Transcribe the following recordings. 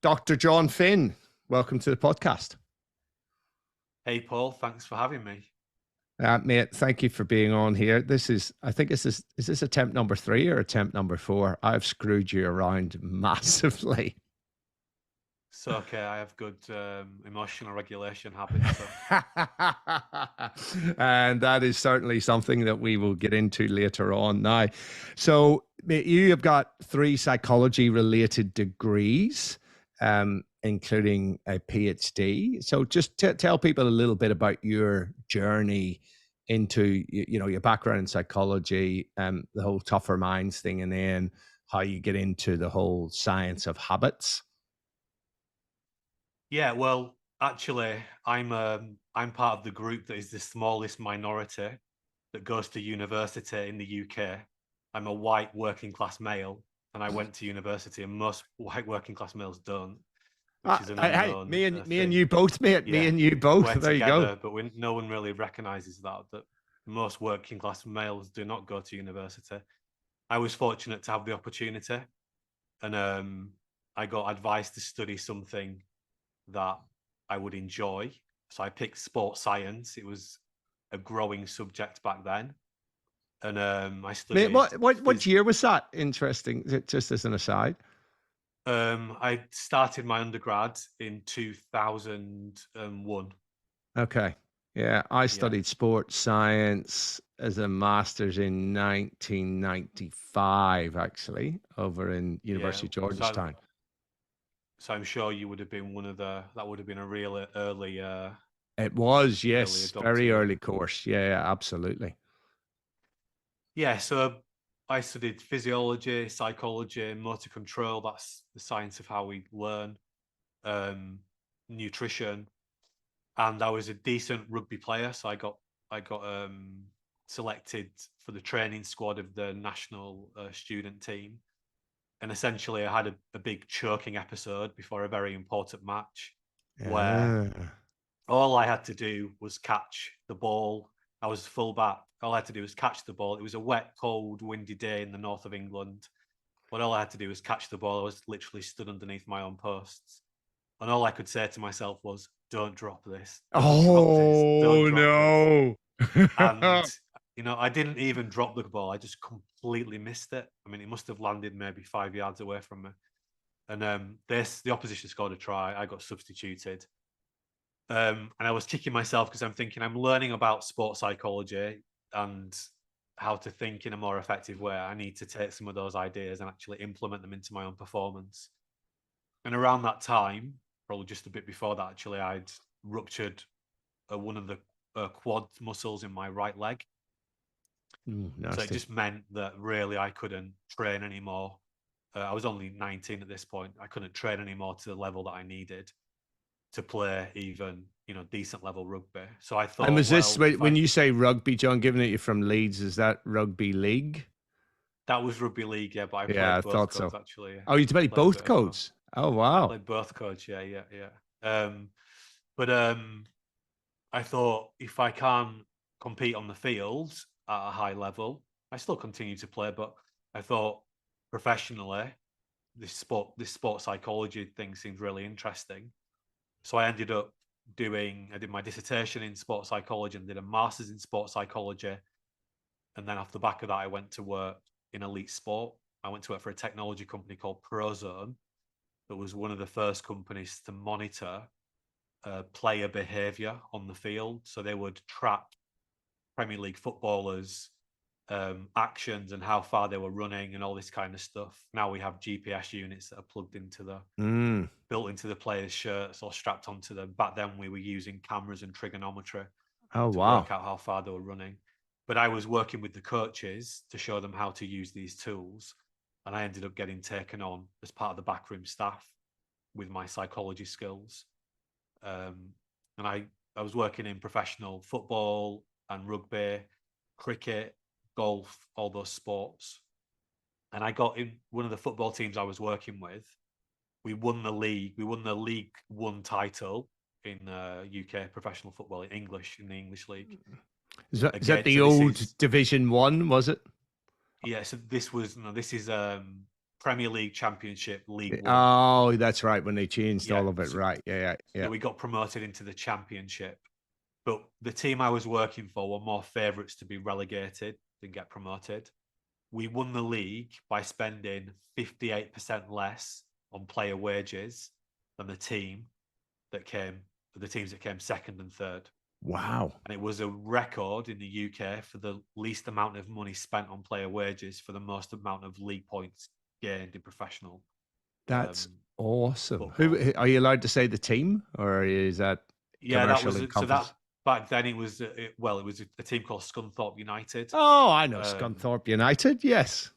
Dr. Jon Finn. Welcome to the podcast. Hey, Paul, thanks for having me. Mate, thank you for being on here. I think is this attempt number 3 or attempt number 4? I've screwed you around massively. So, okay, I have good emotional regulation habits. So. And that is certainly something that we will get into later on now. So mate, you have got 3 psychology related degrees, including a PhD. So just tell people a little bit about your journey into, your background in psychology, the whole tougher minds thing, and then how you get into the whole science of habits. Yeah, well, actually, I'm part of the group that is the smallest minority that goes to university in the UK. I'm a white working class male, and I went to university, and most white working class males don't, which is an Hey, unknown me and thing. you both, mate. Yeah, Me and you both. we're There together, you go. but no one really recognizes that most working class males do not go to university. I was fortunate to have the opportunity, and I got advice to study something that I would enjoy. So I picked sports science. It was a growing subject back then, and I Mate, studied. what year was that? Interesting. Just as an aside. I started my undergrad in 2001. Okay. Yeah, I Yeah, studied sports science as a master's in 1995, actually, over in yeah. University of Georgetown. So I'm sure you would have been that would have been a real early It was, early yes, adopter. very Yeah. early course. Yeah, absolutely. Yeah, so I studied physiology, psychology, motor control. That's the science of how we learn, nutrition, and I was a decent rugby player. So I got selected for the training squad of the national student team, and essentially I had a big choking episode before a very important match, where Yeah. all I had to do was catch the ball. I was fullback. All I had to do was catch the ball. It was a wet, cold, windy day in the north of England. But all I had to do was catch the ball. I was literally stood underneath my own posts. And all I could say to myself was, don't drop this. Don't drop this. Don't Oh drop this. no. And, I didn't even drop the ball. I just completely missed it. I mean, it must have landed maybe 5 yards away from me. And the opposition scored a try. I got substituted. And I was kicking myself because I'm thinking I'm learning about sports psychology and how to think in a more effective way. I need to take some of those ideas and actually implement them into my own performance. And around that time, probably just a bit before that, actually, I'd ruptured one of the quad muscles in my right leg. So it Nasty. just meant that really I couldn't train anymore. I was only 19 at this point. I couldn't train anymore to the level that I needed to play even decent level rugby. So I And thought, was this well, when you say rugby, John? Given that you're from Leeds, is that rugby league? that was rugby league, yeah, but I Yeah, I played both thought codes so. actually. Yeah. Oh, you played Played a both bit of both. codes. Oh, wow. Played both codes, yeah, yeah, yeah. But I thought if I can't compete on the field at a high level, I still continue to play. But I thought professionally, this sport psychology thing seems really interesting. So I ended up I did my dissertation in sports psychology and did a master's in sports psychology. And then off the back of that, I went to work in elite sport. I went to work for a technology company called Prozone that was one of the first companies to monitor player behavior on the field. So they would track Premier League footballers' actions and how far they were running and all this kind of stuff. Now we have GPS units that are plugged into built into the players' shirts or strapped onto them. Back then, we were using cameras and trigonometry Oh, to wow. work out how far they were running. But I was working with the coaches to show them how to use these tools. And I ended up getting taken on as part of the backroom staff with my psychology skills. And I was working in professional football and rugby, cricket, golf, all those sports. And I got in one of the football teams I was working with. We won the league. We won the League One title in UK professional football in the English league. Is that Again, the so this old is Division 1, was it? yeah. So this was no, this is Premier League, Championship, League One. Oh, that's right. When they changed Yeah, all of it, so, right? so we got promoted into the Championship. But the team I was working for were more favourites to be relegated than get promoted. We won the league by spending 58% less on player wages than the teams that came second and third. Wow. And it was a record in the UK for the least amount of money spent on player wages for the most amount of league points gained in professional That's awesome. football. Who are you allowed to say the team, or is that Yeah, that was commercially so that confidence? back then it was it was a team called Scunthorpe United. Oh, I know Um, Scunthorpe United. Yes.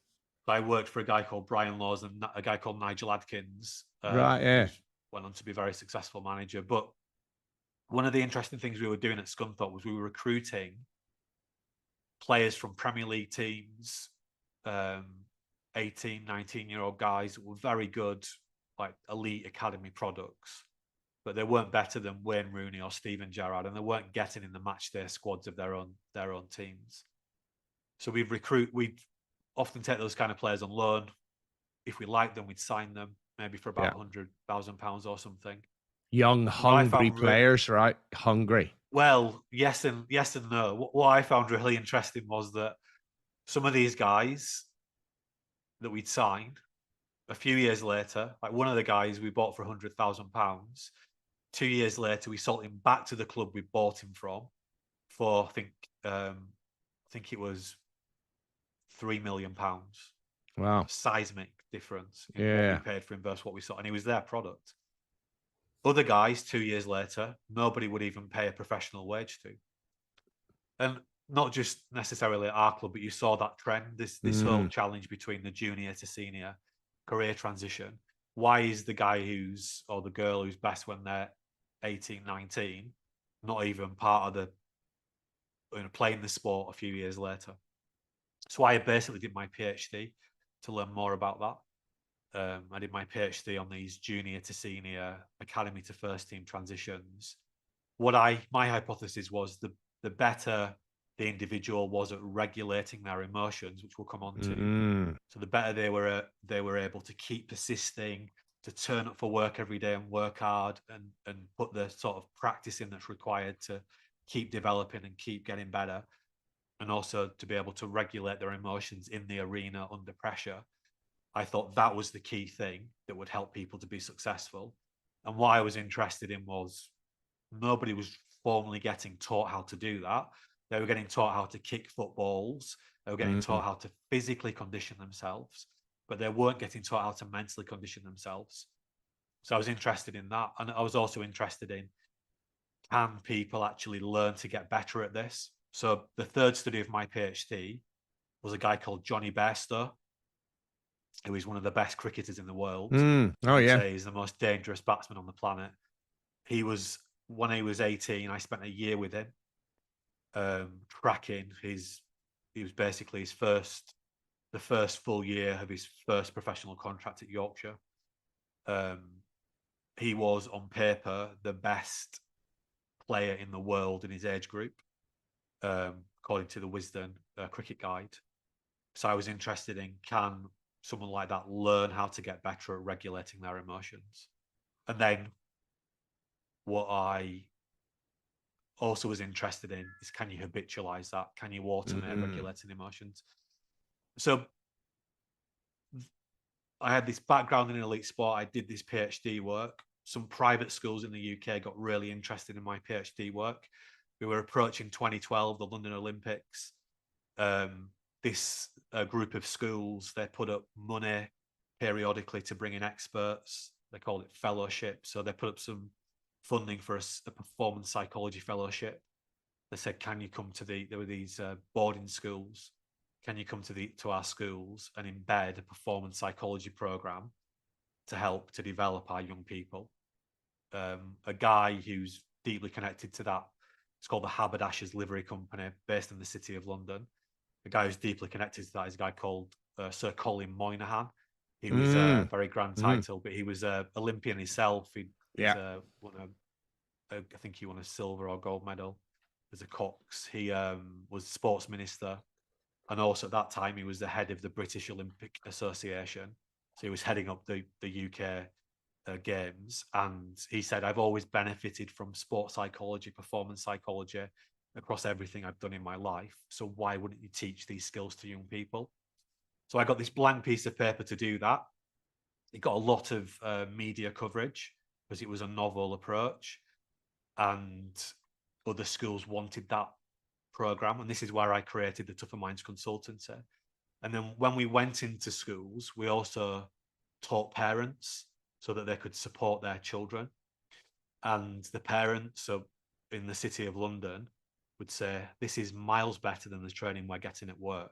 I worked for a guy called Brian Laws and a guy called Nigel Adkins, Right. Yeah. who's went on to be a very successful manager. But one of the interesting things we were doing at Scunthorpe was we were recruiting players from Premier League teams, um, 18, 19-year-old guys that were very good, like elite academy products, but they weren't better than Wayne Rooney or Steven Gerrard, and they weren't getting in the match day squads of their own teams. So we'd often take those kind of players on loan. If we liked them, we'd sign them maybe for Yeah. about £100,000 or something. Young, And what I hungry found players, right? Hungry. well, yes and no. What I found really interesting was that some of these guys that we'd signed a few years later, like one of the guys we bought for £100,000, 2 years later we sold him back to the club we bought him from for I think it was £3 million. Wow. Seismic difference in what we Yeah. paid for him versus what we sold, and he was their product. Other guys, 2 years later, nobody would even pay a professional wage to. And not just necessarily at our club, but you saw that trend, this whole Mm. challenge between the junior to senior career transition. Why is the guy or the girl who's best when they're 18, 19, not even part of the playing the sport a few years later? So I basically did my PhD to learn more about that. I did my PhD on these junior to senior, academy to first team transitions. My hypothesis was the better the individual was at regulating their emotions, which we'll come on to. Mm. So the better they were able to keep persisting, to turn up for work every day and work hard and put the sort of practice in that's required to keep developing and keep getting better, and also to be able to regulate their emotions in the arena under pressure. I thought that was the key thing that would help people to be successful. And what I was interested in was nobody was formally getting taught how to do that. They were getting taught how to kick footballs. They were getting Mm. taught how to physically condition themselves, but they weren't getting taught how to mentally condition themselves. So I was interested in that. And I was also interested in, can people actually learn to get better at this? So the third study of my PhD was a guy called Johnny Bairstow, who is one of the best cricketers in the world. Mm. Oh, I'd yeah. say he's the most dangerous batsman on the planet. When he was 18, I spent a year with him, tracking he was basically the first full year of his first professional contract at Yorkshire. He was on paper the best player in the world in his age group, according to the Wisden Cricket Guide. So I was interested in, can someone like that learn how to get better at regulating their emotions? And then what I also was interested in is, can you habitualize that? Can you automate Mm. regulating emotions? So I had this background in elite sport. I did this PhD work. Some private schools in the UK got really interested in my PhD work. We were approaching 2012, the London Olympics. This group of schools, they put up money periodically to bring in experts. They called it fellowship. So they put up some funding for a performance psychology fellowship. They said, can you come to there were these boarding schools. Can you come to our schools and embed a performance psychology program to help to develop our young people? A guy who's deeply connected to that, it's called the Haberdashers Livery Company, based in the City of London. The guy who's deeply connected to that is a guy called Sir Colin Moynihan. He was a Mm. very grand Mm. title, but he was an Olympian himself. He's Yeah. I think he won a silver or gold medal as a cox. He was sports minister, and also at that time he was the head of the British Olympic Association. So he was heading up the UK games, and he said, I've always benefited from sports psychology, performance psychology across everything I've done in my life. So why wouldn't you teach these skills to young people? So I got this blank piece of paper to do that. It got a lot of media coverage because it was a novel approach, and other schools wanted that program. And this is where I created the Tougher Minds consultancy. And then when we went into schools, we also taught parents so that they could support their children. And the parents, so in the City of London, would say, this is miles better than the training we're getting at work.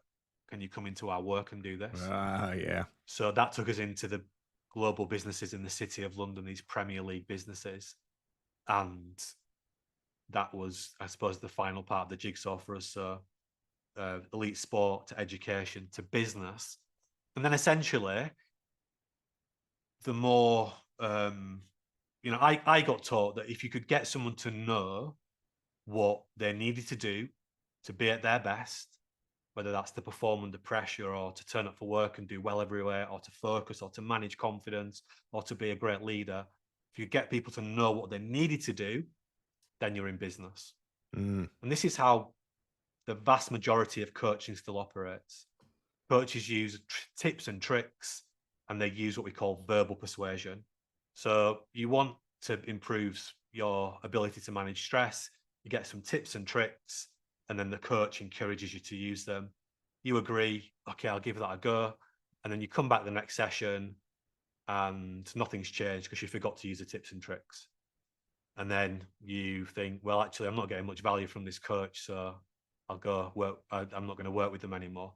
Can you come into our work and do this? Yeah. So that took us into the global businesses in the City of London, these Premier League businesses. And that was, I suppose, the final part of the jigsaw for us. So elite sport to education to business. And then essentially, the more, I got taught that if you could get someone to know what they needed to do to be at their best, whether that's to perform under pressure or to turn up for work and do well everywhere, or to focus or to manage confidence or to be a great leader, if you get people to know what they needed to do, then you're in business. And this is how the vast majority of coaching still operates. Coaches use tips and tricks, and they use what we call verbal persuasion. So you want to improve your ability to manage stress, you get some tips and tricks, and then the coach encourages you to use them. You agree, okay, I'll give that a go. And then you come back the next session and nothing's changed because you forgot to use the tips and tricks. And then you think, well, actually, I'm not getting much value from this coach, so I'll go work. I'm not going to work with them anymore.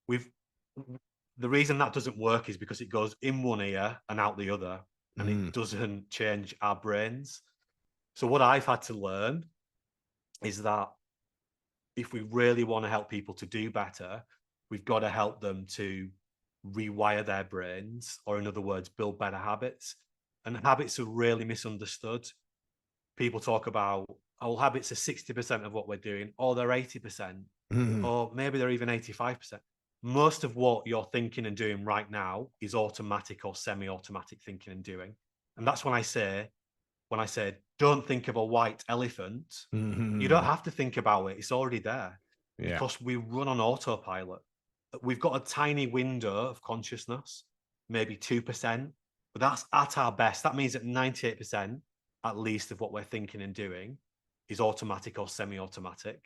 The reason that doesn't work is because it goes in one ear and out the other, and it doesn't change our brains. So what I've had to learn is that if we really want to help people to do better, we've got to help them to rewire their brains, or in other words, build better habits. And habits are really misunderstood. People talk about, oh, habits are 60% of what we're doing, or they're 80%, or maybe they're even 85%. Most of what you're thinking and doing right now is automatic or semi-automatic thinking and doing. And that's when I say, don't think of a white elephant, you don't have to think about it. It's already there because we run on autopilot. We've got a tiny window of consciousness, maybe 2%, but that's at our best. That means that 98% at least of what we're thinking and doing is automatic or semi-automatic.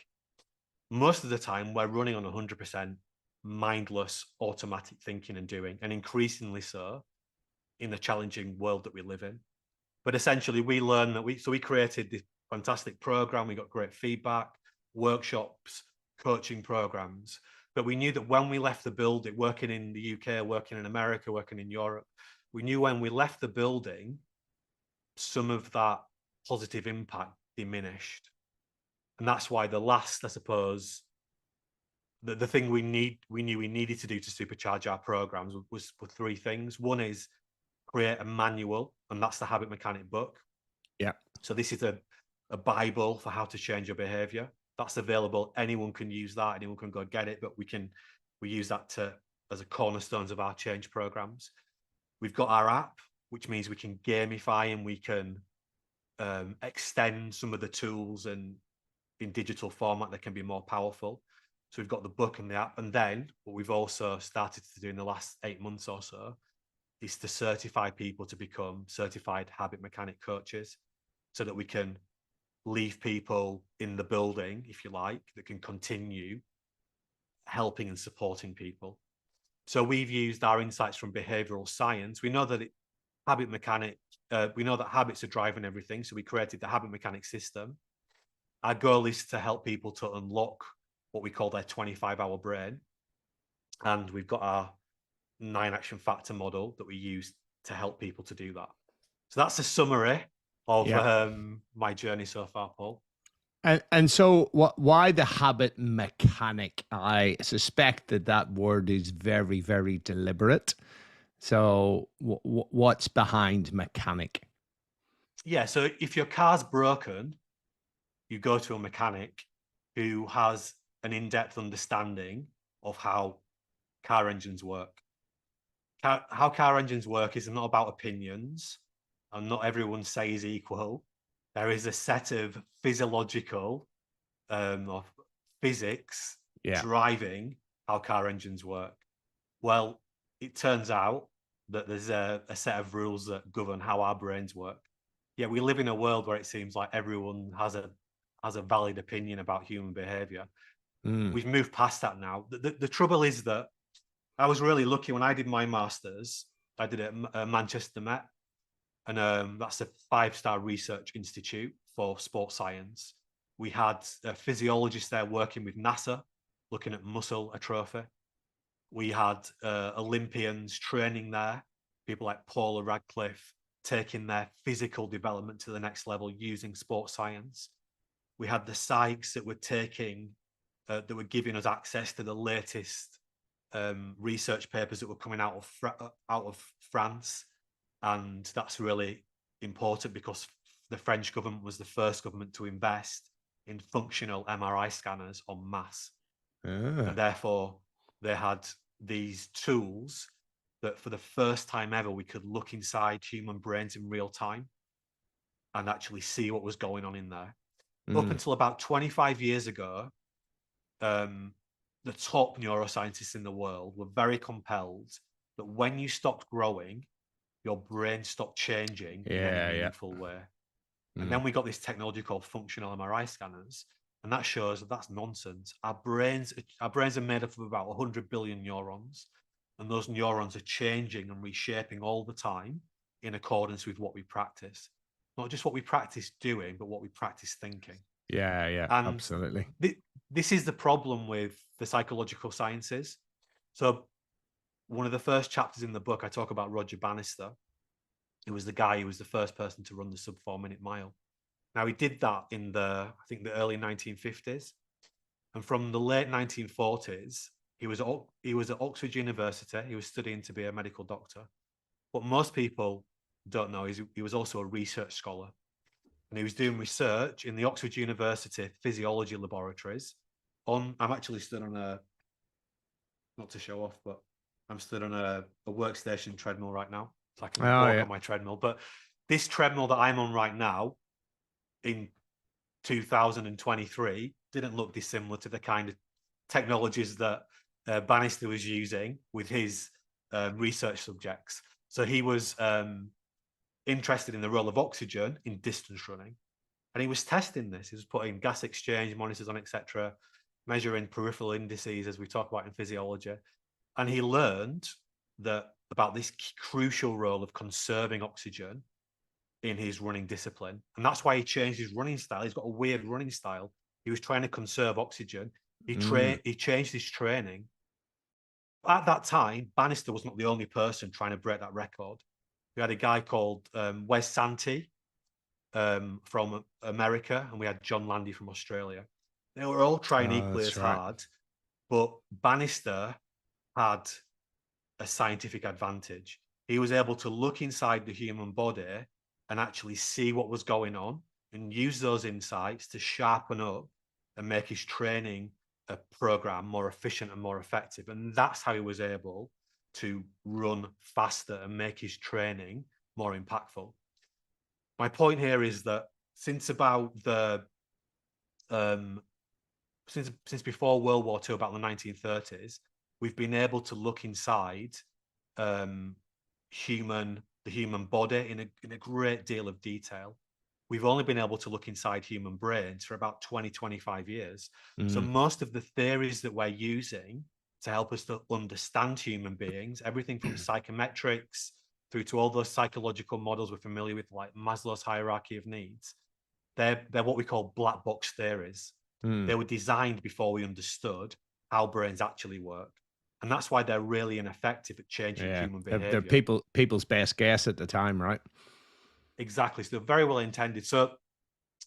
Most of the time we're running on 100% mindless automatic thinking and doing, and increasingly so in the challenging world that we live in. But essentially we learn that we created this fantastic program. We got great feedback, workshops, coaching programs. But we knew that when we left the building, working in the UK, working in America, working in Europe, we knew when we left the building, some of that positive impact diminished. And that's why the last, I suppose, the thing we knew we needed to do to supercharge our programs were three things. One is create a manual, and that's the Habit Mechanic book. Yeah. So this is a Bible for how to change your behavior. That's available. Anyone can use that. Anyone can go get it, but we use that as a cornerstones of our change programs. We've got our app, which means we can gamify and we can extend some of the tools, and in digital format that can be more powerful. So we've got the book and the app. And then what we've also started to do in the last 8 months or so is to certify people to become certified habit mechanic coaches, so that we can leave people in the building, if you like, that can continue helping and supporting people. So we've used our insights from behavioral science. We know that habit mechanic, we know that habits are driving everything. So we created the habit mechanic system. Our goal is to help people to unlock what we call their 25-hour brain. And we've got our 9 action factor model that we use to help people to do that. So that's a summary of my journey so far, Paul. And so why the habit mechanic? I suspect that word is very, very deliberate. So what's behind mechanic? Yeah, so if your car's broken, you go to a mechanic who has an in-depth understanding of how car engines work. how car engines work is not about opinions, and not everyone say is equal. There is a set of physiological of physics Yeah. driving how car engines work. Well, it turns out that there's a set of rules that govern how our brains work. Yeah, we live in a world where it seems like everyone has a valid opinion about human behavior. Mm. We've moved past that now. The trouble is that I was really lucky when I did my masters. I did it at Manchester Met, and that's a 5-star research institute for sports science. We had a physiologist there working with NASA, looking at muscle atrophy. We had Olympians training there, people like Paula Radcliffe taking their physical development to the next level using sports science. We had the psychs that were that were giving us access to the latest research papers that were coming out of France, and that's really important because the French government was the first government to invest in functional MRI scanners en masse, and Ah. therefore they had these tools that for the first time ever we could look inside human brains in real time and actually see what was going on in there. Up Mm. until about 25 years ago, the top neuroscientists in the world were very compelled that when you stopped growing, your brain stopped changing in any Yeah. Yeah. meaningful way. And Mm. then we got this technology called functional MRI scanners, and that shows that that's nonsense. Our brains are made up of about 100 billion neurons, and those neurons are changing and reshaping all the time in accordance with what we practice. Not just what we practice doing, but what we practice thinking. Yeah. Yeah. And Absolutely. this is the problem with the psychological sciences. So one of the first chapters in the book, I talk about Roger Bannister. He was the guy who was the first person to run the sub 4-minute mile. Now he did that in I think the early 1950s, and from the late 1940s, he was at Oxford University. He was studying to be a medical doctor. What most people don't know is he was also a research scholar, and he was doing research in the Oxford University physiology laboratories. I'm actually stood on not to show off, but I'm stood on a workstation treadmill right now, so I can Oh walk yeah. on my treadmill. But this treadmill that I'm on right now in 2023 didn't look dissimilar to the kind of technologies that Bannister was using with his research subjects. So he was interested in the role of oxygen in distance running, and he was testing this. He was putting gas exchange monitors on, etc., measuring peripheral indices, as we talk about in physiology, and he learned that about this crucial role of conserving oxygen in his running discipline. And that's why he changed his running style. He's got a weird running style. He was trying to conserve oxygen. Mm. He changed his training. At that time, Bannister was not the only person trying to break that record. We had a guy called Wes Santee from America, and we had John Landy from Australia. They were all trying Oh, equally that's as right. hard, but Bannister had a scientific advantage. He was able to look inside the human body and actually see what was going on and use those insights to sharpen up and make his training program more efficient and more effective. And that's how he was able to run faster and make his training more impactful. My point here is that since about the since before World War II, about the 1930s, we've been able to look inside um, the human body in a great deal of detail. We've only been able to look inside human brains for about 20, 25 years. So Mm. most of the theories that we're using to help us to understand human beings, everything from psychometrics through to all those psychological models we're familiar with, like Maslow's hierarchy of needs, they're what we call black box theories. Mm. They were designed before we understood how brains actually work. And that's why they're really ineffective at changing Yeah. human They're behavior. people's best guess at the time, right? Exactly. So they're very well intended. So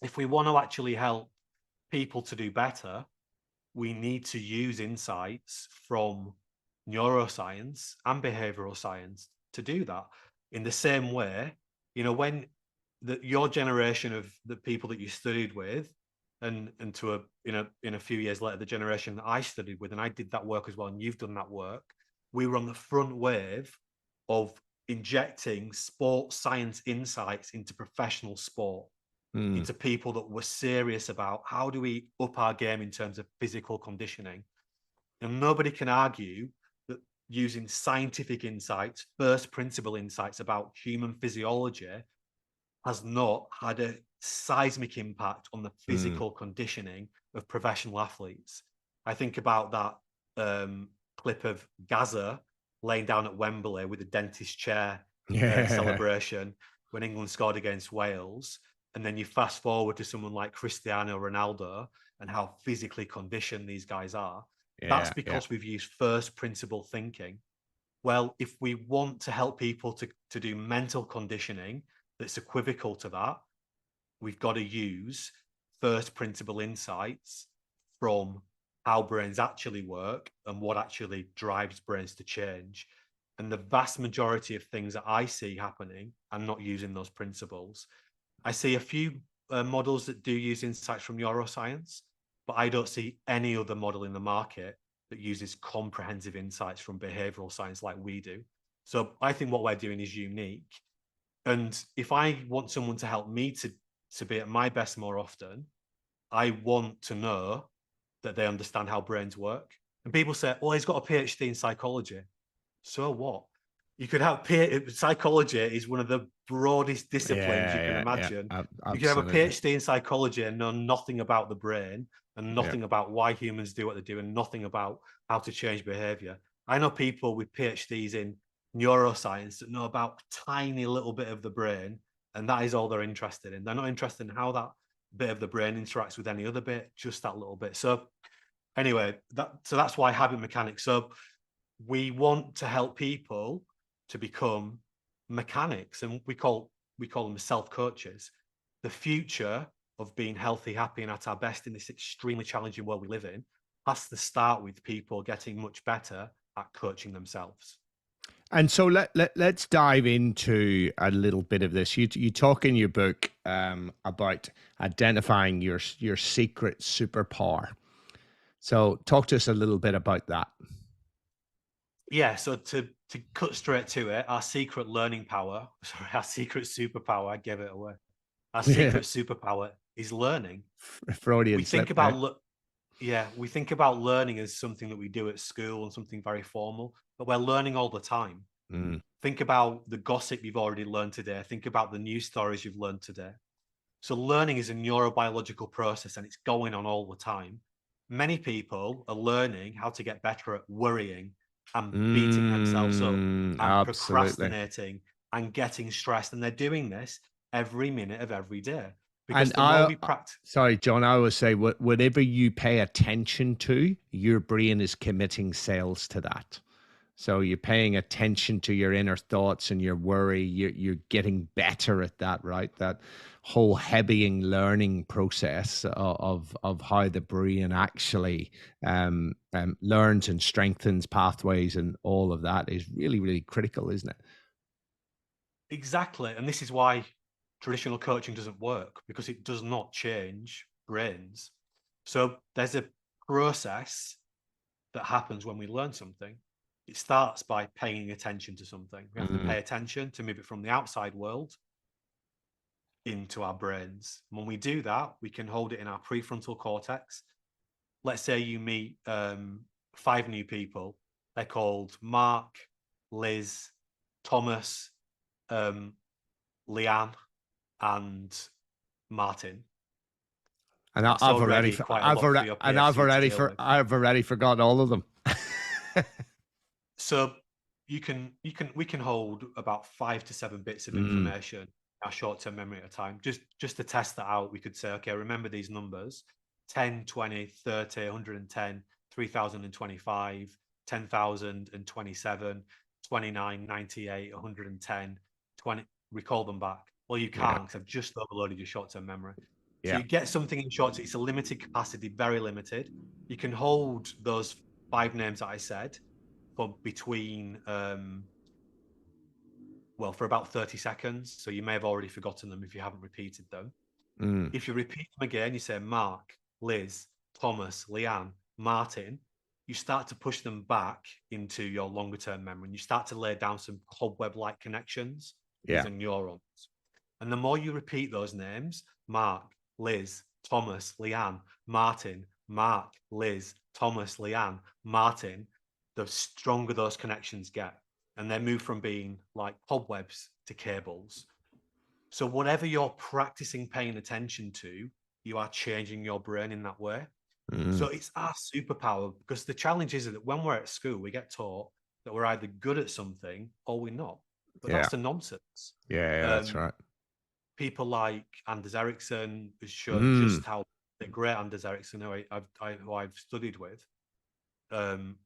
if we want to actually help people to do better, we need to use insights from neuroscience and behavioral science to do that. In the same way, when your generation of the people that you studied with, and to in a few years later, the generation that I studied with, and I did that work as well, and you've done that work. We were on the front wave of injecting sports science insights into professional sport, Mm. into people that were serious about how do we up our game in terms of physical conditioning. And nobody can argue that using scientific insights, first principle insights about human physiology, has not had a seismic impact on the Mm. physical conditioning of professional athletes. I think about that clip of Gaza laying down at Wembley with a dentist chair Yeah. celebration when England scored against Wales. And then you fast forward to someone like Cristiano Ronaldo and how physically conditioned these guys are. That's Yeah. Yeah. because we've used first principle thinking. Well, if we want to help people to do mental conditioning that's equivocal to that, we've got to use first principle insights from how brains actually work and what actually drives brains to change. And the vast majority of things that I see happening are not using those principles. I see a few models that do use insights from neuroscience, but I don't see any other model in the market that uses comprehensive insights from behavioral science like we do. So I think what we're doing is unique. And if I want someone to help me to be at my best more often, I want to know that they understand how brains work. And people say, "Oh, he's got a PhD in psychology." So what? You could have psychology is one of the broadest disciplines you can Yeah. Yeah. imagine. You could have a Absolutely. PhD in psychology and know nothing about the brain and Yeah. nothing about why humans do what they do and nothing about how to change behavior. I know people with PhDs in neuroscience that know about a tiny little bit of the brain, and that is all they're interested in. They're not interested in how that bit of the brain interacts with any other bit, just that little bit. So anyway, that's why habit mechanics. So we want to help people to become mechanics, and we call them self coaches. The future of being healthy, happy, and at our best in this extremely challenging world we live in has to start with people getting much better at coaching themselves. And so let's dive into a little bit of this. You talk in your book about identifying your secret superpower. So talk to us a little bit about that. Yeah, so to cut straight to it, our secret learning power, sorry, our secret superpower, I gave it away. Our Yeah. secret superpower is learning. We Freudian think slip there. about Yeah, we think about learning as something that we do at school and something very formal, but we're learning all the time. Mm. Think about the gossip you've already learned today. Think about the news stories you've learned today. So, learning is a neurobiological process and it's going on all the time. Many people are learning how to get better at worrying and beating themselves up and Absolutely. procrastinating and getting stressed. And they're doing this every minute of every day because And the more we practice, sorry, John, I always say whatever you pay attention to, your brain is committing cells to that. So you're paying attention to your inner thoughts and your worry. You're getting better at that, right? That whole heavying learning process of how the brain actually learns and strengthens pathways and all of that is really, really critical, isn't it? exactly. And this is why traditional coaching doesn't work because it does not change brains. So there's a process that happens when we learn something. It starts by paying attention to something. We have to Mm, pay attention to move it from the outside world into our brains. When we do that, we can hold it in our prefrontal cortex. Let's say you meet 5 new people. They're called Mark, Liz, Thomas, um, Leanne, and Martin. and That's already quite a lot for your PhD to deal with. I've already forgotten all of them. So we can hold about 5 to 7 bits of Mm, information in our short-term memory at a time. Just to test that out, we could say, okay, remember these numbers: 10, 20, 30, 110, 3025, 10,027, 29, 98, 110, 20. Recall them back. Well, you yeah, can't because I've just overloaded your short-term memory. So yeah. you get something in short, it's a limited capacity, very limited. You can hold those 5 names that I said for between well, for about 30 seconds. So you may have already forgotten them if you haven't repeated them. Mm, If you repeat them again, you say Mark, Liz, Thomas, Leanne, Martin, you start to push them back into your longer term memory, and you start to lay down some cobweb-like connections. These Yeah. are neurons. And the more you repeat those names, Mark, Liz, Thomas, Leanne, Martin, Mark, Liz, Thomas, Leanne, Martin, the stronger those connections get. And they move from being like cobwebs to cables. So whatever you're practicing paying attention to, you are changing your brain in that way. So it's our superpower, because the challenge is that when we're at school, we get taught that we're either good at something or we're not. But Yeah. that's a nonsense. Yeah. That's Um, right. People like Anders Ericsson has showed Mm. just how the great Anders Ericsson, who I've studied with,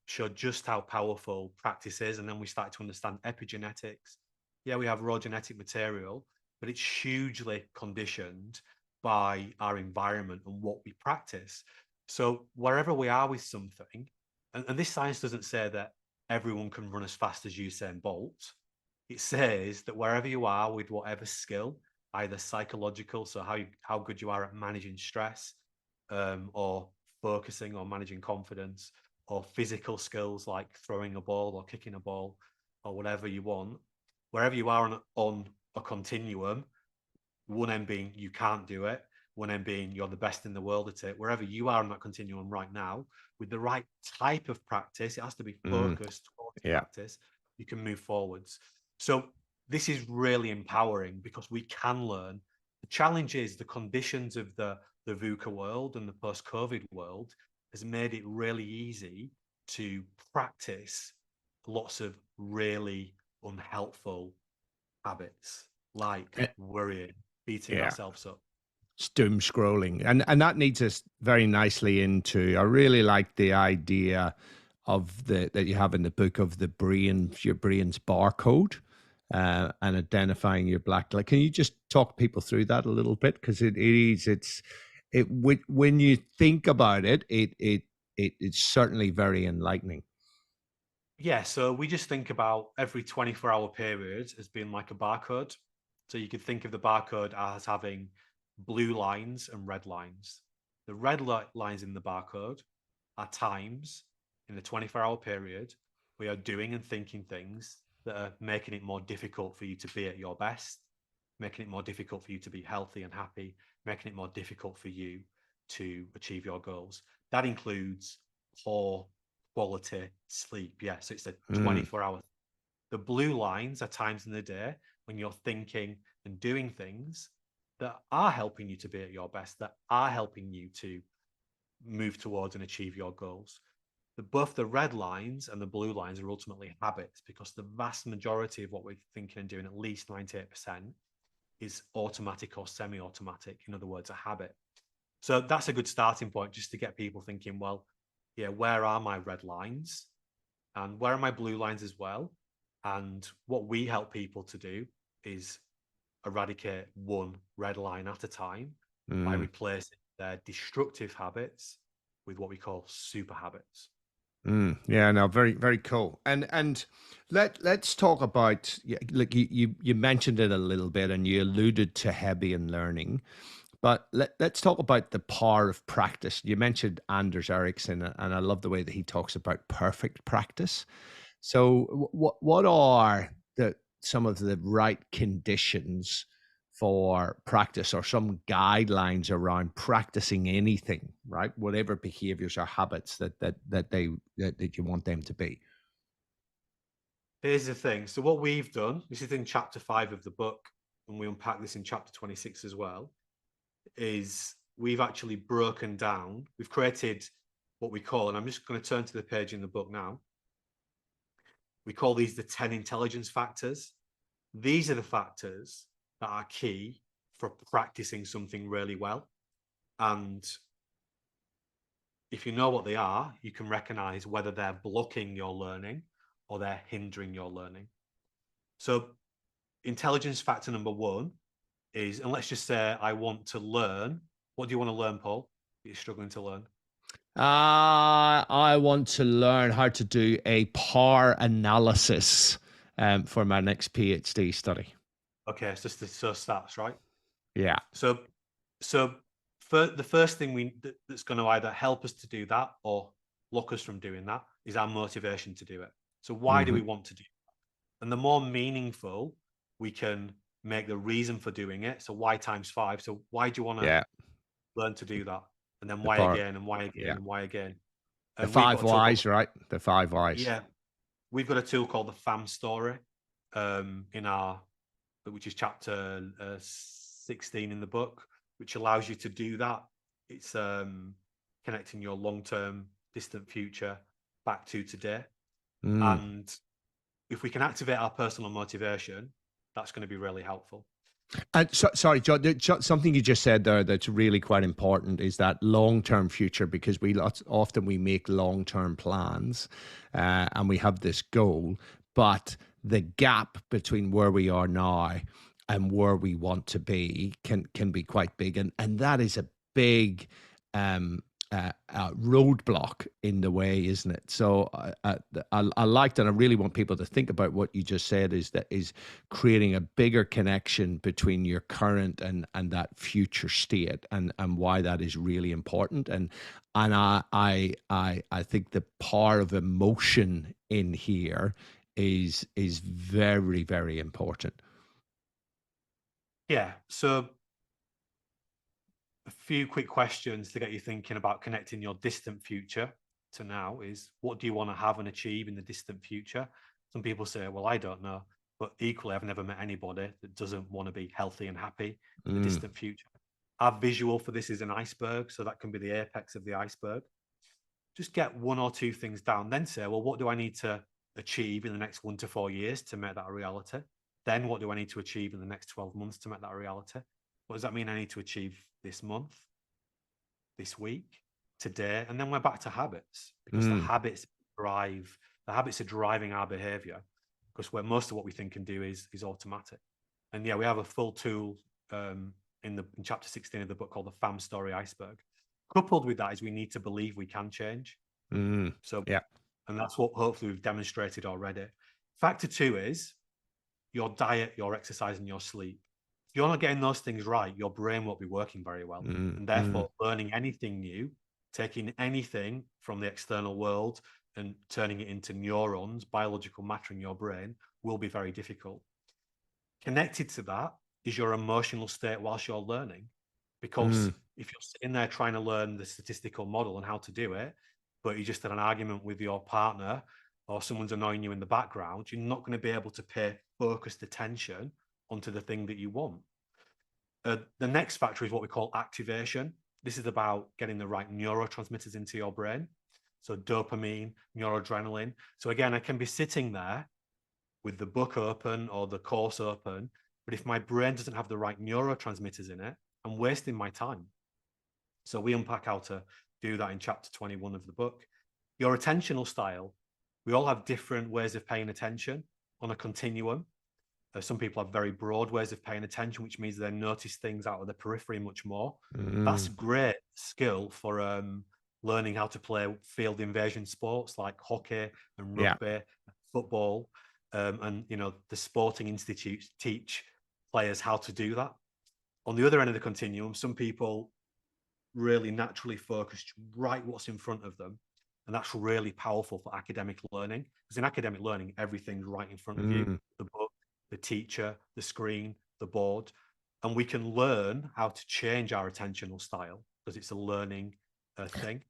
showed just how powerful practice is. And then we started to understand epigenetics. Yeah, we have raw genetic material, but it's hugely conditioned by our environment and what we practice. So wherever we are with something, and this science doesn't say that everyone can run as fast as Usain Bolt. It says that wherever you are with whatever skill, either psychological, so how good you are at managing stress, or focusing or managing confidence, or physical skills like throwing a ball or kicking a ball or whatever you want, wherever you are on a continuum, one end being you can't do it, one end being you're the best in the world at it, wherever you are on that continuum right now, with the right type of practice, it has to be Mm. focused towards Yeah. practice, you can move forwards. So this is really empowering because we can learn. The challenge is the conditions of the VUCA world and the post-COVID world has made it really easy to practice lots of really unhelpful habits like Eh, worrying, beating Yeah. ourselves up. It's doom scrolling. And that leads us very nicely into, I really like the idea of the that you have in the book of the brain, your brain's barcode, and identifying your black light. Can you just talk people through that a little bit? Because when you think about it, it's certainly very enlightening. Yeah, so we just think about every 24-hour period as being like a barcode. So you could think of the barcode as having blue lines and red lines. The red lines in the barcode are times in the 24-hour period we are doing and thinking things that are making it more difficult for you to be at your best, making it more difficult for you to be healthy and happy, making it more difficult for you to achieve your goals. That includes poor quality sleep. Yeah, so it's a Mm, 24-hour. The blue lines are times in the day when you're thinking and doing things that are helping you to be at your best, that are helping you to move towards and achieve your goals. Both the red lines and the blue lines are ultimately habits, because the vast majority of what we're thinking and doing, at least 98%, is automatic or semi-automatic. In other words, a habit. So that's a good starting point, just to get people thinking, well, yeah, where are my red lines? And where are my blue lines as well? And what we help people to do is eradicate one red line at a time by mm. replacing their destructive habits with what we call super habits. Yeah, no, very, very cool. And let's talk about, yeah, like you mentioned it a little bit, and you alluded to Hebbian learning, but let's talk about the power of practice. You mentioned Anders Ericsson, and I love the way that he talks about perfect practice. So, what are the some of the right conditions for practice, or some guidelines around practicing anything, right? Whatever behaviors or habits that you want them to be. Here's the thing. So what we've done, this is in chapter 5 of the book, and we unpack this in chapter 26 as well, is we've actually broken down, we've created what we call, and I'm just going to turn to the page in the book now. We call these the 10 intelligence factors. These are the factors that are key for practicing something really well. And if you know what they are, you can recognize whether they're blocking your learning or they're hindering your learning. So intelligence factor number 1 is, and let's just say I want to learn. What do you want to learn, Paul? You're struggling to learn. I want to learn how to do a power analysis for my next PhD study. Okay, so stats, right? Yeah. So for the first thing that's going to either help us to do that or block us from doing that is our motivation to do it. So why do Hmm. we want to do that? And the more meaningful we can make the reason for doing it. So why times 5? So why do you want to Yeah. learn to do that? And then The why part. again and why again Yeah. and why again? The And we've got five a tool called whys, right? The five whys. yeah, we've got a tool called the FAM story in our which is chapter 16 in the book, which allows you to do that. It's connecting your long-term, distant future back to today. Mm. And if we can activate our personal motivation, that's going to be really helpful. And sorry, John, something you just said there that's really quite important is that long-term future, because often we make long-term plans and we have this goal, but the gap between where we are now and where we want to be can be quite big, and that is a big roadblock in the way, isn't it? So I liked, and I really want people to think about what you just said, is creating a bigger connection between your current and that future state, and why that is really important. And I think the power of emotion in here is very, very important. Yeah. So a few quick questions to get you thinking about connecting your distant future to now is what do you want to have and achieve in the distant future? Some people say, well, I don't know. But equally, I've never met anybody that doesn't want to be healthy and happy in the Mm, distant future. Our visual for this is an iceberg. So that can be the apex of the iceberg. Just get one or two things down, then say, well, what do I need to achieve in the next 1 to 4 years to make that a reality? Then what do I need to achieve in the next 12 months to make that a reality? What does that mean I need to achieve this month, this week, today? And then we're back to habits because mm, the habits are driving our behavior because where most of what we think and do is automatic. And yeah, we have a full tool in chapter 16 of the book called the FAM story iceberg. Coupled with that is we need to believe we can change. mm. So, Yeah. and that's what hopefully we've demonstrated already. Factor 2 is your diet, your exercise, and your sleep. If you're not getting those things right, your brain won't be working very well. Mm, And mm. therefore, learning anything new, taking anything from the external world and turning it into neurons, biological matter in your brain, will be very difficult. Connected to that is your emotional state whilst you're learning. Because Mm. if you're sitting there trying to learn the statistical model and how to do it, but you just had an argument with your partner or someone's annoying you in the background, you're not going to be able to pay focused attention onto the thing that you want. The next factor is what we call activation. This is about getting the right neurotransmitters into your brain. So dopamine, noradrenaline. So again, I can be sitting there with the book open or the course open, but if my brain doesn't have the right neurotransmitters in it, I'm wasting my time. So we unpack how to do that in chapter 21 of the book. Your attentional style. We all have different ways of paying attention on a continuum. Some people have very broad ways of paying attention, which means they notice things out of the periphery much more. That's Mm. a great skill for learning how to play field invasion sports like hockey and Yeah. rugby, football, and the sporting institutes teach players how to do that. On the other end of the continuum, some people really naturally focused right what's in front of them, and that's really powerful for academic learning, because in academic learning everything's right in front of you, Mm. the book, the teacher, the screen, the board, and we can learn how to change our attentional style because it's a learning thing.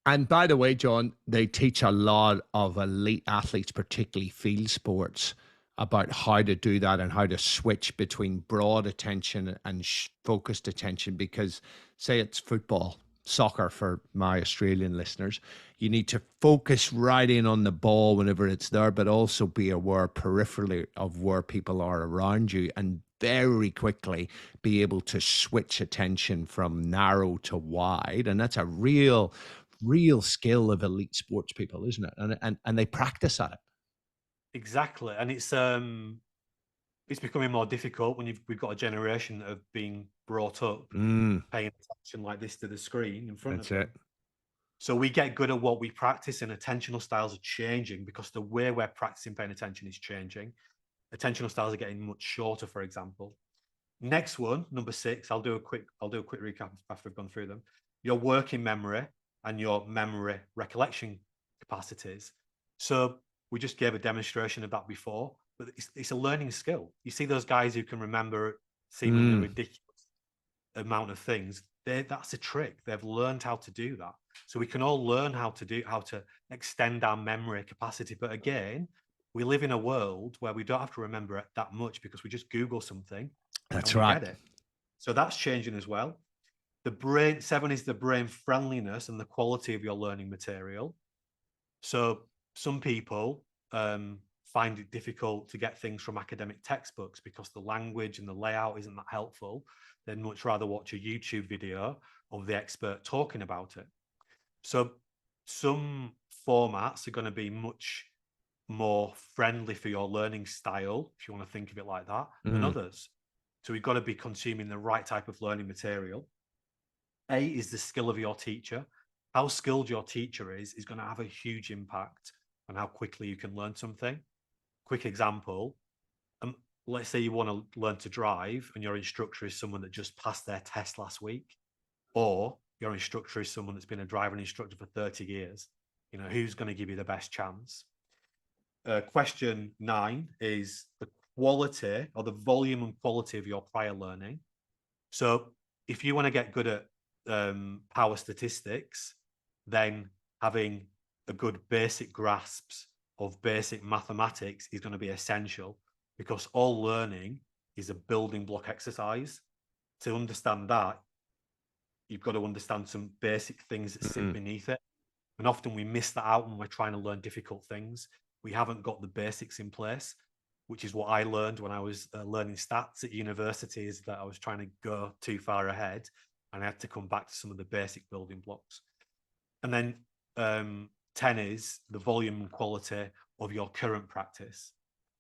And by the way, John, they teach a lot of elite athletes, particularly field sports, about how to do that and how to switch between broad attention and focused attention. Because, say, it's football, soccer for my Australian listeners, you need to focus right in on the ball whenever it's there, but also be aware peripherally of where people are around you and very quickly be able to switch attention from narrow to wide. And that's a real skill of elite sports people, isn't it? And they practice at it. Exactly, and it's becoming more difficult when we've got a generation of being brought up Mm, paying attention like this to the screen in front of that's it. them. So we get good at what we practice, and attentional styles are changing because the way we're practicing paying attention is changing. Attentional styles are getting much shorter, for example. Next one, number 6, I'll do a quick recap after I've gone through them. Your working memory and your memory recollection capacities. So we just gave a demonstration of that before, but it's a learning skill. You see those guys who can remember seemingly ridiculous amount of things, that's a trick. They've learned how to do that. So we can all learn how to extend our memory capacity. But again, we live in a world where we don't have to remember it that much because we just Google something That's and we right. get it. So that's changing as well. The brain, 7 is the brain friendliness and the quality of your learning material. So some people find it difficult to get things from academic textbooks because the language and the layout isn't that helpful. They'd much rather watch a YouTube video of the expert talking about it. So some formats are going to be much more friendly for your learning style, if you want to think of it like that, than others. So we've got to be consuming the right type of learning material. 8 is the skill of your teacher. How skilled your teacher is going to have a huge impact on how quickly you can learn something. Quick example, let's say you want to learn to drive and your instructor is someone that just passed their test last week, or your instructor is someone that's been a driving instructor for 30 years. You know, who's going to give you the best chance? Question 9 is the quality or the volume and quality of your prior learning. So if you want to get good at power statistics, then having a good basic grasps of basic mathematics is going to be essential, because all learning is a building block exercise. To understand that, you've got to understand some basic things that sit beneath it. And often we miss that out when we're trying to learn difficult things. We haven't got the basics in place, which is what I learned when I was learning stats at university, is that I was trying to go too far ahead and I had to come back to some of the basic building blocks. And then 10 is the volume and quality of your current practice.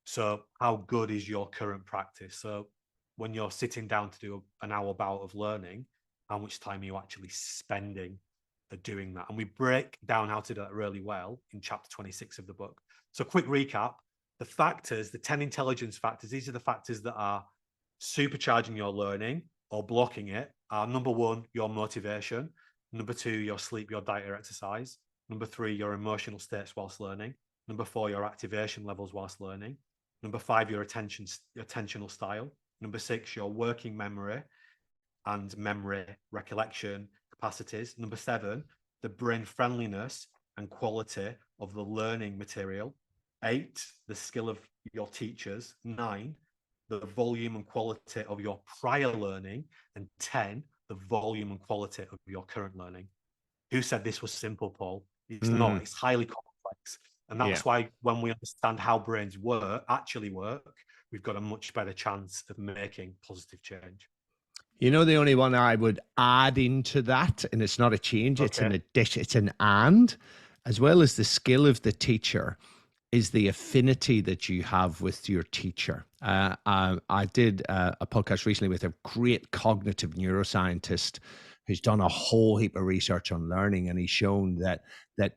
So how good is your current practice? So when you're sitting down to do an hour bout of learning, how much time are you actually spending doing that? And we break down how to do that really well in chapter 26 of the book. So quick recap, the factors, the 10 intelligence factors, these are the factors that are supercharging your learning or blocking it. Are number 1, your motivation. Number 2, your sleep, your diet or exercise. Number 3, your emotional states whilst learning. Number 4, your activation levels whilst learning. Number 5, your attentional style. Number 6, your working memory and memory recollection capacities. Number 7, the brain friendliness and quality of the learning material. 8, the skill of your teachers. 9, the volume and quality of your prior learning. And 10, the volume and quality of your current learning. Who said this was simple, Paul? It's not. It's highly complex. And that's why when we understand how brains actually work, we've got a much better chance of making positive change. You know, the only one I would add into that, and it's not a change, it's an addition, it's an and, as well as the skill of the teacher, is the affinity that you have with your teacher. I did a podcast recently with a great cognitive neuroscientist who's done a whole heap of research on learning, and he's shown that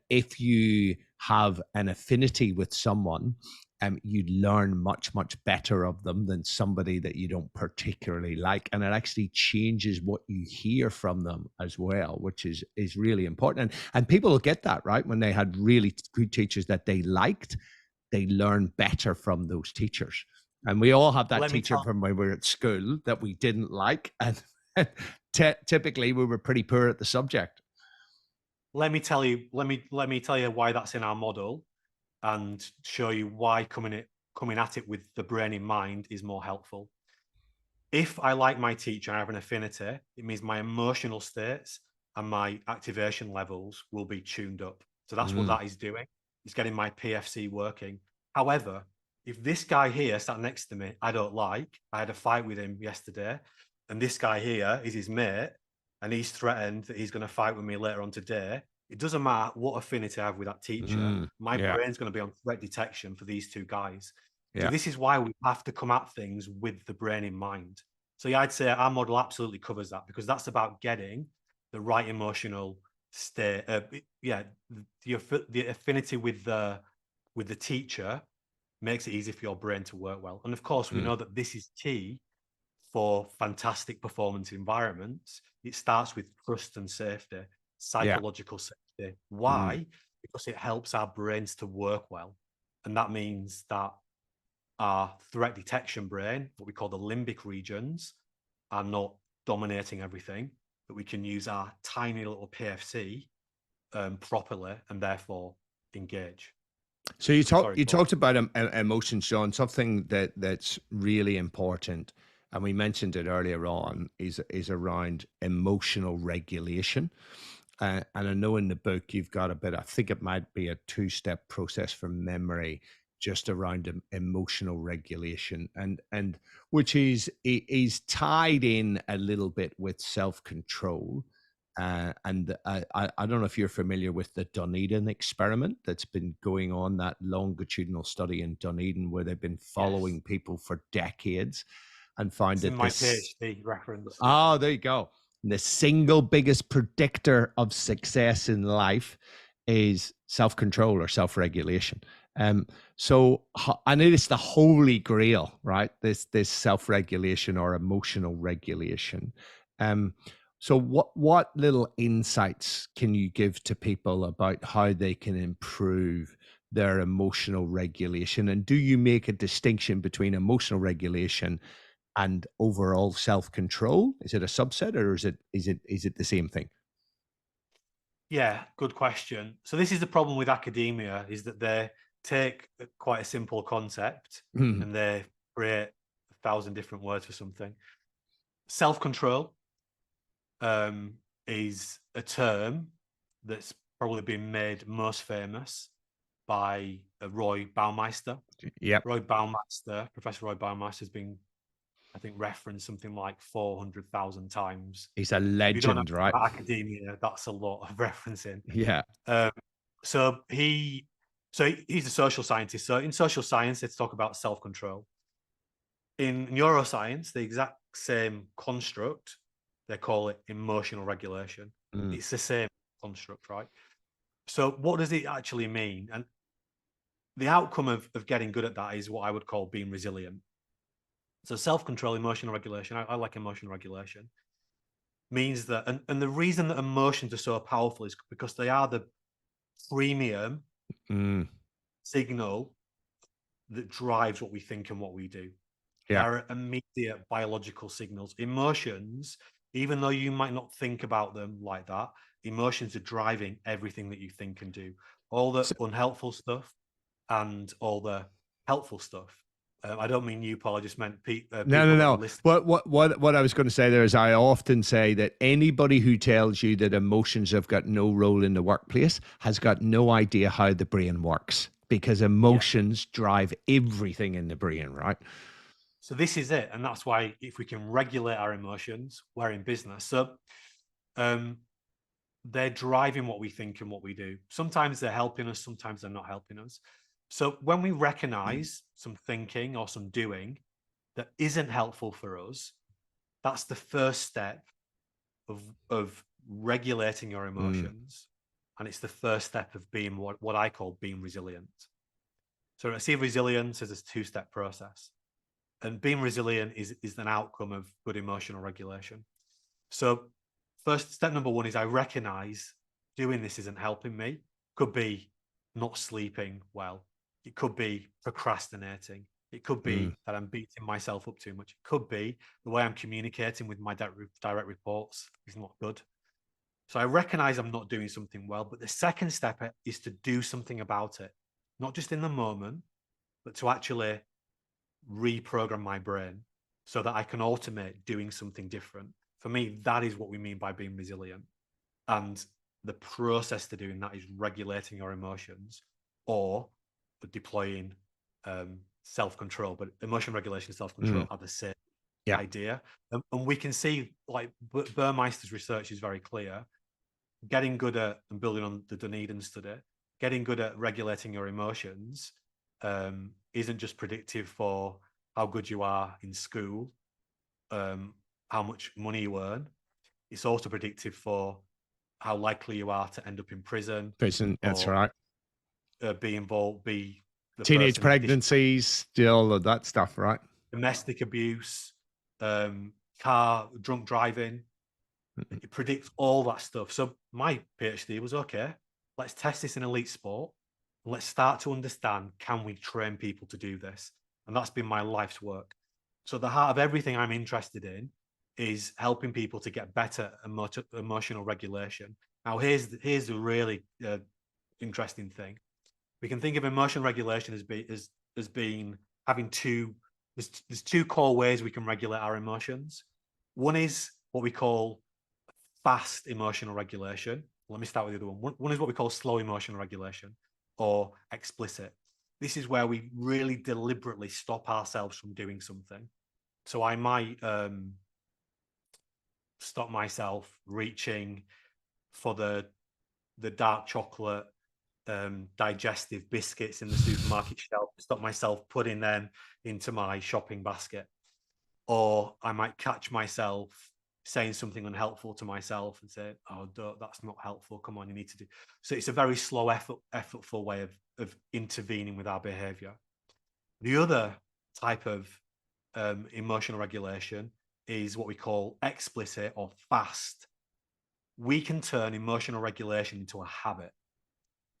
if you have an affinity with someone, you learn much, much better of them than somebody that you don't particularly like. And it actually changes what you hear from them as well, which is really important. And people will get that, right? When they had really good teachers that they liked, they learn better from those teachers. And we all have that teacher from when we were at school that we didn't like. And typically we were pretty poor at the subject. Let me tell you why that's in our model, and show you why coming at it with the brain in mind is more helpful. If I like my teacher and I have an affinity, it means my emotional states and my activation levels will be tuned up. So that's what that is doing. It's getting my PFC working. However, if this guy here sat next to me, I don't like, I had a fight with him yesterday, and this guy here is his mate, and he's threatened that he's going to fight with me later on today, it doesn't matter what affinity I have with that teacher, my brain's going to be on threat detection for these two guys. So this is why we have to come at things with the brain in mind. So yeah, I'd say our model absolutely covers that, because that's about getting the right emotional state. The affinity with the teacher makes it easy for your brain to work well. And of course, we know that this is key for fantastic performance environments. It starts with trust and safety, psychological safety. Why? because it helps our brains to work well. And that means that our threat detection brain, what we call the limbic regions, are not dominating everything, but we can use our tiny little PFC properly and therefore engage. So you Sorry, go on. talked about emotions, John. Something that's really important, and we mentioned it earlier on, is around emotional regulation. And I know in the book you've got a bit. I think it might be a two-step process from memory, just around emotional regulation, and which is tied in a little bit with self-control. And I don't know if you're familiar with the Dunedin experiment that's been going on, that longitudinal study in Dunedin, where they've been Yes. following people for decades and found It's in that my this. PhD reference. Yeah. Oh, there you go. The single biggest predictor of success in life is self-control or self-regulation. So I know it's the holy grail, right? This self-regulation or emotional regulation. Um, so what little insights can you give to people about how they can improve their emotional regulation? And do you make a distinction between emotional regulation and overall self-control? Is it a subset, or is it the same thing? Yeah, good question. So this is the problem with academia, is that they take quite a simple concept Mm, and they create 1,000 different words for something. Self-control is a term that's probably been made most famous by Roy Baumeister. yep. Professor Roy Baumeister has been, I think, referenced something like 400,000 times. He's a If you don't know legend, anything right? about academia, that's a lot of referencing. Yeah. Um, so he's a social scientist. So in social science, let's talk about self-control. In neuroscience, the exact same construct, they call it emotional regulation. Mm, It's the same construct, right? So what does it actually mean? And the outcome of getting good at that is what I would call being resilient. So self-control, emotional regulation, I like emotional regulation, means that, and the reason that emotions are so powerful is because they are the premium mm, signal that drives what we think and what we do. They yeah. are immediate biological signals. Emotions, even though you might not think about them like that, emotions are driving everything that you think and do. All the So, unhelpful stuff and all the helpful stuff. I don't mean you, Paul. I just meant no, no, people that are no. listening. What I was going to say there is, I often say that anybody who tells you that emotions have got no role in the workplace has got no idea how the brain works, because Yeah. emotions drive everything in the brain, right? So this is it, and that's why if we can regulate our emotions, we're in business. So um, they're driving what we think and what we do. Sometimes they're helping us, sometimes they're not helping us. So when we recognize some thinking or some doing that isn't helpful for us, that's the first step of regulating your Mm, emotions. And it's the first step of being what I call being resilient. So I see resilience as a two-step process. And being resilient is an outcome of good emotional regulation. So first step number one is I recognize doing this isn't helping me. Could be not sleeping well. It could be procrastinating. It could mm, be that I'm beating myself up too much. It could be the way I'm communicating with my direct reports is not good. So I recognize I'm not doing something well. But the second step is to do something about it, not just in the moment, but to actually reprogram my brain so that I can automate doing something different. For me, that is what we mean by being resilient. And the process to doing that is regulating your emotions or deploying self-control. But emotion regulation and mm, self-control are the same yeah. idea. And we can see, like, Burmeister's research is very clear. Getting good at, and building on the Dunedin study, getting good at regulating your emotions isn't just predictive for how good you are in school, how much money you earn. It's also predictive for how likely you are to end up in prison Prison, that's or right. be the Teenage person in pregnancies, all of that stuff, right? domestic abuse, car drunk driving. It predicts all that stuff. So my PhD was okay. let's test this in elite sport. And let's start to understand, can we train people to do this? And that's been my life's work. So the heart of everything I'm interested in is helping people to get better emotional regulation. Now, here's the really interesting thing. We can think of emotion regulation as being having two. There's two core ways we can regulate our emotions. One is what we call fast emotional regulation. Let me start with the other one. One is what we call slow emotional regulation, or explicit. This is where we really deliberately stop ourselves from doing something. So I might stop myself reaching for the dark chocolate digestive biscuits in the supermarket shelf, stop myself putting them into my shopping basket. Or I might catch myself saying something unhelpful to myself and say, oh, that's not helpful. Come on, you need to do. So it's a very slow, effortful way of intervening with our behavior. The other type of emotional regulation is what we call explicit or fast. We can turn emotional regulation into a habit.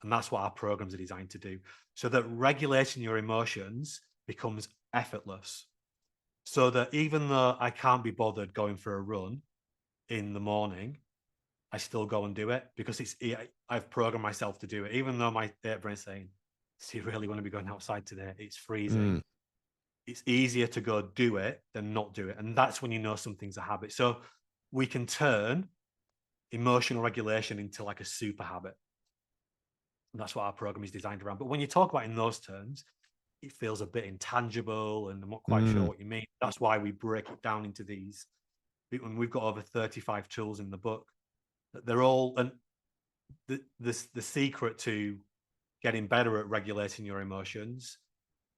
And that's what our programs are designed to do. So that regulating your emotions becomes effortless. So that even though I can't be bothered going for a run in the morning, I still go and do it because I've programmed myself to do it. Even though my brain's saying, do you really want to be going outside today? It's freezing. It's easier to go do it than not do it. And that's when you know something's a habit. So we can turn emotional regulation into like a super habit. And that's what our program is designed around. But when you talk about it in those terms, it feels a bit intangible and I'm not quite sure what you mean. That's why we break it down into these. When we've got over 35 tools in the book, they're all, and the secret to getting better at regulating your emotions,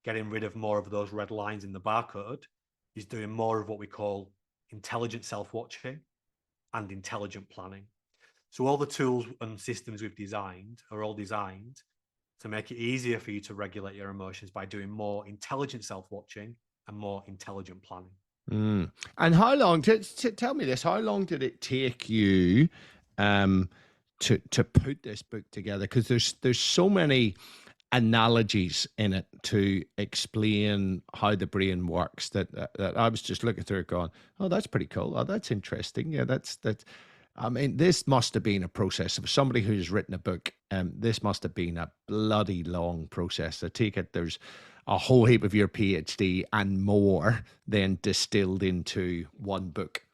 getting rid of more of those red lines in the barcode, is doing more of what we call intelligent self-watching and intelligent planning. So all the tools and systems we've designed are all designed to make it easier for you to regulate your emotions by doing more intelligent self-watching and more intelligent planning. And how long, tell me this, how long did it take you to put this book together? Because there's so many analogies in it to explain how the brain works that I was just looking through it going, oh, that's pretty cool. Oh, that's interesting. Yeah, that's. I mean, this must have been a process of somebody who's written a book. This must have been a bloody long process. I take it there's a whole heap of your PhD and more then distilled into one book.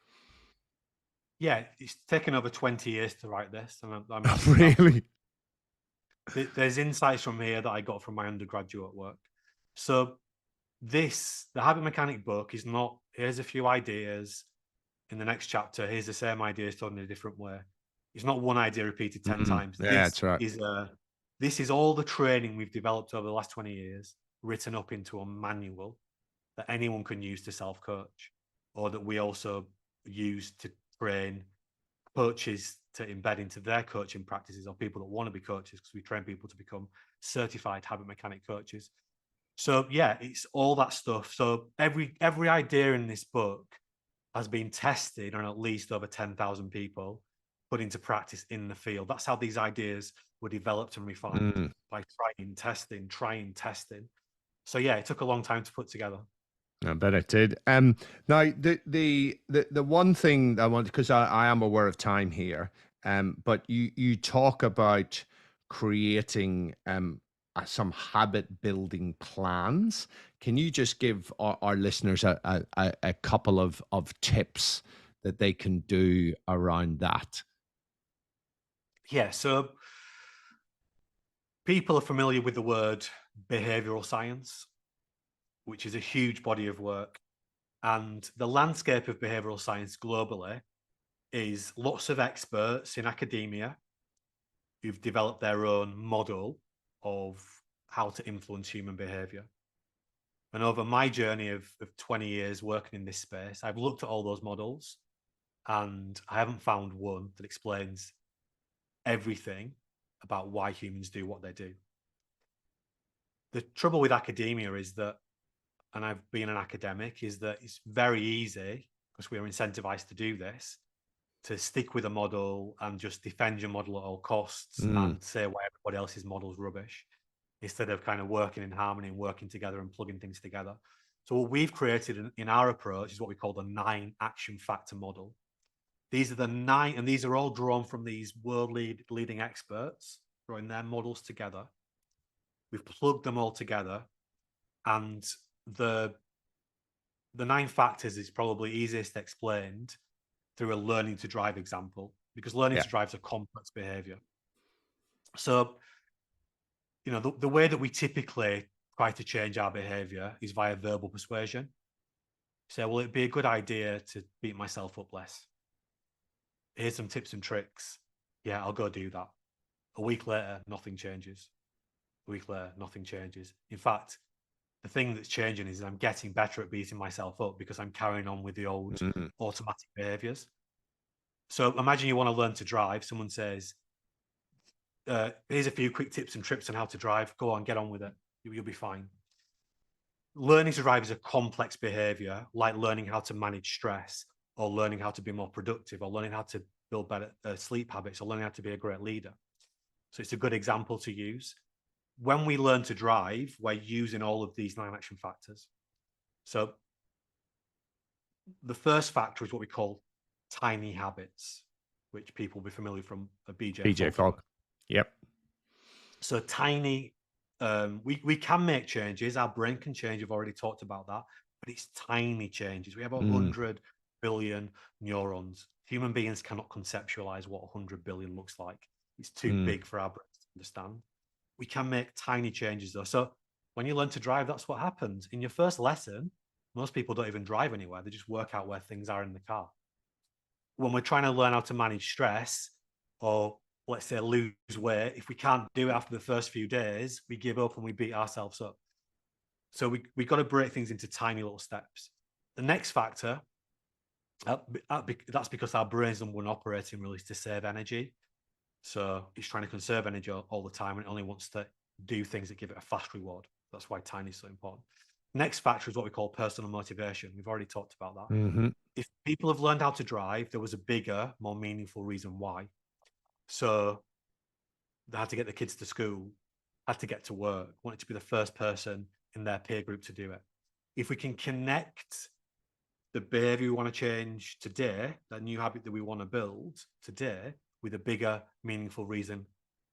Yeah, it's taken over 20 years to write this. I'm Really? There's insights from here that I got from my undergraduate work. So the Habit Mechanic book is not, here's a few ideas in the next chapter, here's the same ideas told in a different way. It's not one idea repeated 10 times. Yeah, that's right. This is all the training we've developed over the last 20 years written up into a manual that anyone can use to self-coach, or that we also use to train coaches to embed into their coaching practices, or people that want to be coaches, because we train people to become certified habit mechanic coaches. So yeah, it's all that stuff. So every idea in this book has been tested on at least over 10,000 people, put into practice in the field. That's how these ideas were developed and refined, by trying, testing. So yeah, it took a long time to put together. I bet it did. Now the one thing I want, because I am aware of time here, but you talk about creating some habit building plans. Can you just give our listeners a couple of tips that they can do around that? Yeah, so people are familiar with the word behavioral science, which is a huge body of work. And the landscape of behavioral science globally is lots of experts in academia who've developed their own model of how to influence human behavior. And over my journey of 20 years working in this space, I've looked at all those models and I haven't found one that explains everything about why humans do what they do. The trouble with academia is that, and I've been an academic, is that it's very easy, because we are incentivized to do this, to stick with a model and just defend your model at all costs Mm. and say why everybody else's model is rubbish, instead of kind of working in harmony and working together and plugging things together. So what we've created in our approach is what we call the 9 action factor model. These are the 9, and these are all drawn from these leading experts, drawing their models together. We've plugged them all together, and the 9 factors is probably easiest explained through a learning to drive example, because learning Yeah. to drive is a complex behavior. So, the way that we typically try to change our behavior is via verbal persuasion. Say, well, it'd be a good idea to beat myself up less. Here's some tips and tricks. Yeah, I'll go do that. A week later, nothing changes. A week later, nothing changes. In fact, the thing that's changing is I'm getting better at beating myself up because I'm carrying on with the old Mm. automatic behaviors. So imagine you want to learn to drive. Someone says, here's a few quick tips and tricks on how to drive. Go on, get on with it. You'll be fine. Learning to drive is a complex behavior, like learning how to manage stress, or learning how to be more productive, or learning how to build better sleep habits, or learning how to be a great leader. So it's a good example to use. When we learn to drive, we're using all of these 9 action factors. So the first factor is what we call tiny habits, which people will be familiar from a BJ BJ Fogg's Fogg. work. Yep. So tiny, we can make changes. Our brain can change. We've already talked about that, but it's tiny changes. We have 100 billion neurons. Human beings cannot conceptualize what 100 billion looks like. It's too big for our brains to understand. We can make tiny changes though. So when you learn to drive, that's what happens. In your first lesson, most people don't even drive anywhere. They just work out where things are in the car. When we're trying to learn how to manage stress, or let's say lose weight, if we can't do it after the first few days, we give up and we beat ourselves up. So we got to break things into tiny little steps. The next factor, that's because our brain's number one operating rule is to save energy. So it's trying to conserve energy all the time, and it only wants to do things that give it a fast reward. That's why tiny is so important. Next factor is what we call personal motivation. We've already talked about that. Mm-hmm. If people have learned how to drive, there was a bigger, more meaningful reason why. So they had to get the kids to school, had to get to work, wanted to be the first person in their peer group to do it. If we can connect the behavior we want to change today, that new habit that we want to build today, with a bigger, meaningful reason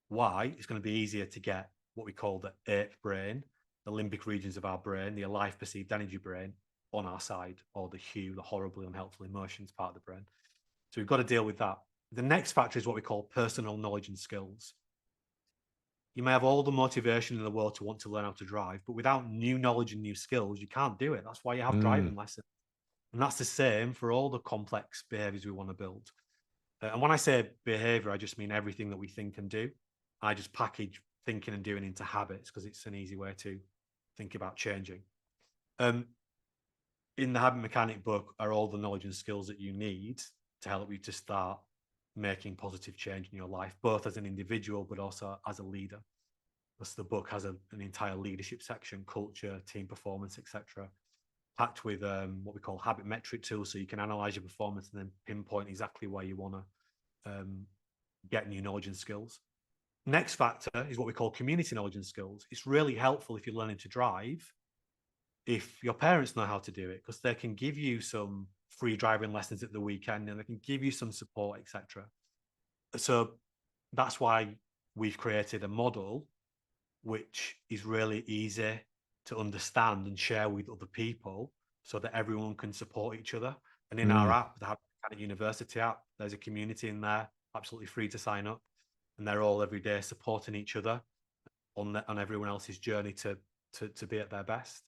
why, it's going to be easier to get what we call the ape brain, the limbic regions of our brain, the alive perceived energy brain on our side, or the hue, the horribly unhelpful emotions part of the brain. So we've got to deal with that. The next factor is what we call personal knowledge and skills. You may have all the motivation in the world to want to learn how to drive, but without new knowledge and new skills, you can't do it. That's why you have driving lessons. And that's the same for all the complex behaviors we want to build. And when I say behavior, I just mean everything that we think and do. I just package thinking and doing into habits because it's an easy way to think about changing. In the Habit Mechanic book are all the knowledge and skills that you need to help you to start making positive change in your life, both as an individual, but also as a leader. Because the book has an entire leadership section, culture, team performance, etc., packed with what we call habit metric tools, so you can analyze your performance and then pinpoint exactly where you want to get new knowledge and skills. Next factor is what we call community knowledge and skills. It's really helpful if you're learning to drive, if your parents know how to do it, because they can give you some free driving lessons at the weekend and they can give you some support, etc. So that's why we've created a model which is really easy to understand and share with other people so that everyone can support each other. And in our app, the Habit Mechanic University app, there's a community in there, absolutely free to sign up. And they're all every day supporting each other on everyone else's journey to be at their best.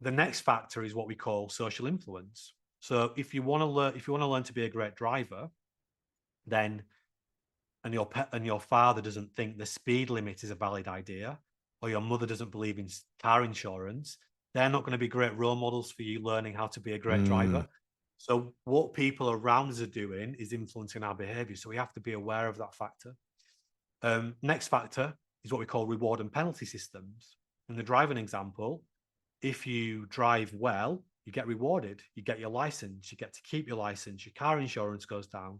The next factor is what we call social influence. So if you want to learn to be a great driver, then and your father doesn't think the speed limit is a valid idea, or your mother doesn't believe in car insurance, they're not going to be great role models for you learning how to be a great driver. So what people around us are doing is influencing our behavior. So we have to be aware of that factor. Next factor is what we call reward and penalty systems. In the driving example, if you drive well, you get rewarded. You get your license. You get to keep your license. Your car insurance goes down.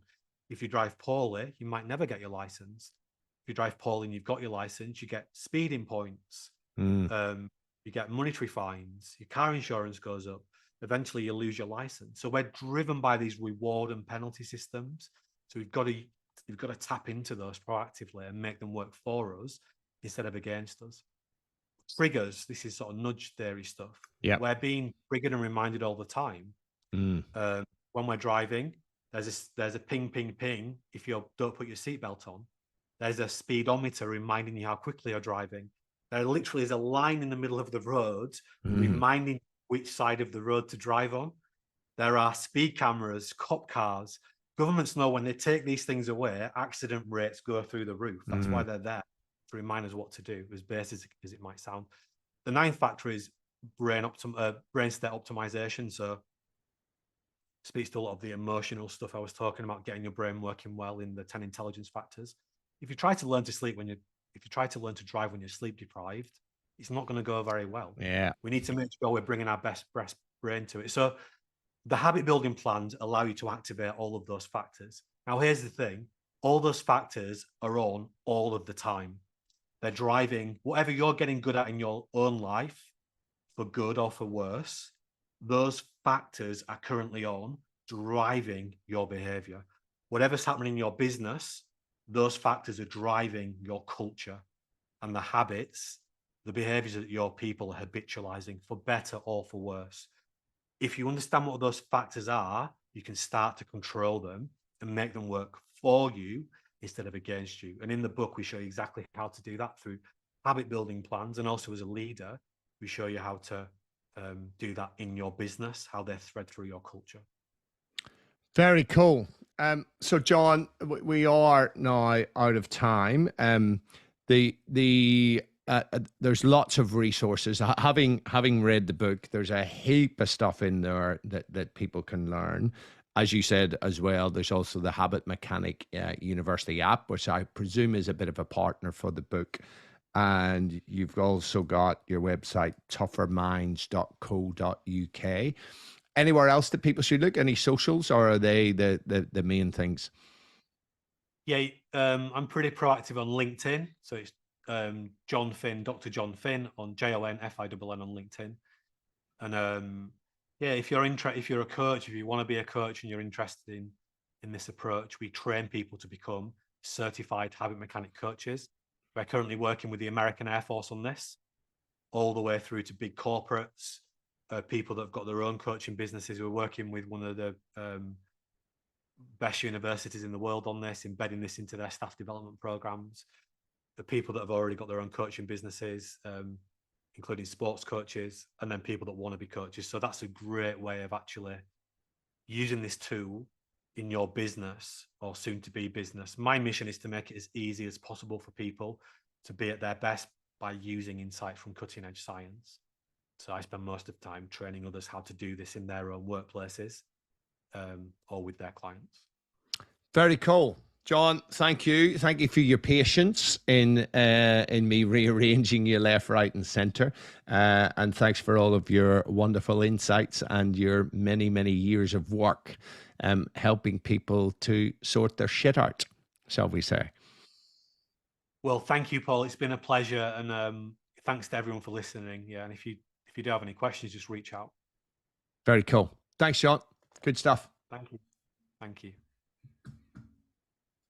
If you drive poorly, you might never get your license. If you drive poorly and you've got your license, you get speeding points. You get monetary fines. Your car insurance goes up. Eventually, you lose your license. So we're driven by these reward and penalty systems. So we've got to tap into those proactively and make them work for us instead of against us. Triggers. This is sort of nudge theory stuff. Yeah, we're being triggered and reminded all the time. When we're driving, there's a ping, ping, ping. If you don't put your seatbelt on, there's a speedometer reminding you how quickly you're driving. There literally is a line in the middle of the road reminding which side of the road to drive on. There are speed cameras, cop cars. Governments know when they take these things away, accident rates go through the roof. That's why they're there, to remind us what to do, as basic as it might sound. The ninth factor is brain state optimization. So speaks to a lot of the emotional stuff I was talking about, getting your brain working well in the 10 intelligence factors. If you try to learn to drive when you're sleep deprived, it's not going to go very well. Yeah. We need to make sure we're bringing our best brain to it. So the habit building plans allow you to activate all of those factors. Now, here's the thing. All those factors are on all of the time. They're driving whatever you're getting good at in your own life, for good or for worse. Those factors are currently on, driving your behavior. Whatever's happening in your business, those factors are driving your culture and the habits, the behaviors that your people are habitualizing, for better or for worse. If you understand what those factors are, you can start to control them and make them work for you instead of against you. And in the book, we show you exactly how to do that through habit building plans. And also as a leader, we show you how to do that in your business, how they're thread through your culture. Very cool. So Jon, we are now out of time. There's lots of resources. Having read the book, there's a heap of stuff in there that people can learn. As you said as well, there's also the Habit Mechanic University app, which I presume is a bit of a partner for the book. And you've also got your website, tougherminds.co.uk. Anywhere else that people should look? Any socials, or are they the main things? Yeah, I'm pretty proactive on LinkedIn. So it's Jon Finn, Dr. Jon Finn on JON FINN on LinkedIn. And yeah, if you're a coach, if you want to be a coach and you're interested in this approach, we train people to become certified habit mechanic coaches. We're currently working with the American Air Force on this, all the way through to big corporates, people that have got their own coaching businesses. We're working with one of the best universities in the world on this, embedding this into their staff development programs. The people that have already got their own coaching businesses, including sports coaches, and then people that want to be coaches. So that's a great way of actually using this tool in your business or soon to be business. My mission is to make it as easy as possible for people to be at their best by using insight from cutting edge science. So I spend most of the time training others how to do this in their own workplaces or with their clients. Very cool. Jon, thank you. Thank you for your patience in me rearranging you left, right, and center. And thanks for all of your wonderful insights and your many, many years of work helping people to sort their shit out, shall we say. Well, thank you, Paul. It's been a pleasure. And thanks to everyone for listening. Yeah. And if you do have any questions, just reach out. Very cool. Thanks, Jon. Good stuff. Thank you. Thank you.